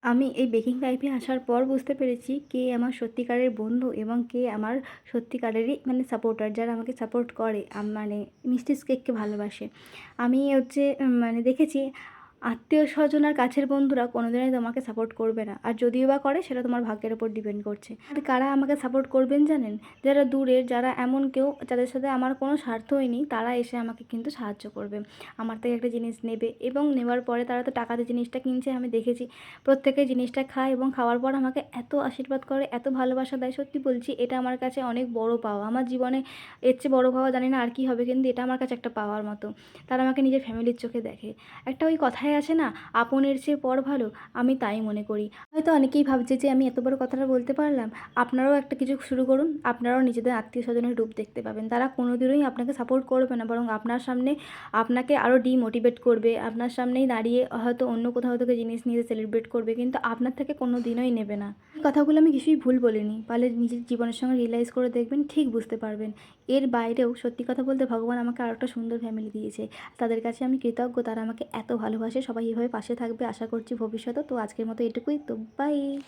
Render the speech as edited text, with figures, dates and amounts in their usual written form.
আমি এই বেকিং লাইফে আসার পর বুঝতে পেরেছি কে আমার সত্যিকারের বন্ধু এবং কে আমার সত্যিকারেরই মানে সাপোর্টার, যারা আমাকে সাপোর্ট করে মানে মিষ্টি কেককে ভালোবাসে। আমি হচ্ছে মানে দেখেছি আত্মীয়-স্বজন আর কাছের বন্ধুরা কোনোদিনই তোমাকে সাপোর্ট করবে না। আর যদিও বা করে সেটা তোমার ভাগ্যের উপর ডিপেন্ড করছে। আর কারা আমাকে সাপোর্ট করবেন জানেন? যারা দূরের, যারা এমন কেউ যাদের সাথে আমার কোনো স্বার্থই নেই, তারা এসে আমাকে কিন্তু সাহায্য করবে। আমার থেকে একটা জিনিস নেবে এবং নেওয়ার পরে তারা তো টাকা দিয়ে জিনিসটা কিনছে, আমি দেখেছি। প্রত্যেকে জিনিসটা খায় এবং খাওয়ার পর আমাকে এত আশীর্বাদ করে, এত ভালোবাসা দেয়, সত্যি বলছি এটা আমার কাছে অনেক বড় পাওয়া। আমার জীবনে এর চেয়ে বড় পাওয়া জানি না আর কী হবে, কিন্তু এটা আমার কাছে একটা পাওয়ার মতো। তারা আমাকে নিজের ফ্যামিলির চোখে দেখে। একটা ওই কথায় আছে না, আপনের চেয়ে পর ভালো, আমি তাই মনে করি। হয়তো অনেকেই ভাবছে যে আমি এত বড় কথাটা বলতে পারলাম। আপনারাও একটা কিছু শুরু করুন, আপনারাও নিজেদের আত্মীয়-স্বজনের রূপ দেখতে পাবেন। তারা কোনোদিনই আপনাকে সাপোর্ট করবে না, বরং আপনার সামনে আপনাকে আরও ডিমোটিভেট করবে। আপনার সামনেই দাঁড়িয়ে হয়তো অন্য কোথাও থেকে জিনিস নিয়ে সেলিব্রেট করবে, কিন্তু আপনার থেকে কোনো দিনই নেবে না। এই কথাগুলো আমি কিছুই ভুল বলিনি। পারলে নিজের জীবনের সঙ্গে রিয়ালাইজ করে দেখবেন, ঠিক বুঝতে পারবেন। এর বাইরেও সত্যি কথা বলতে ভগবান আমাকে আরেকটা সুন্দর ফ্যামিলি দিয়েছে। তাদের কাছে আমি কৃতজ্ঞ, তারা আমাকে এত ভালোবাসে। সবাই এভাবে পাশে থাকবে আশা করছি ভবিষ্যতেও। তো আজকের মতো এটুকুই। তো বাই।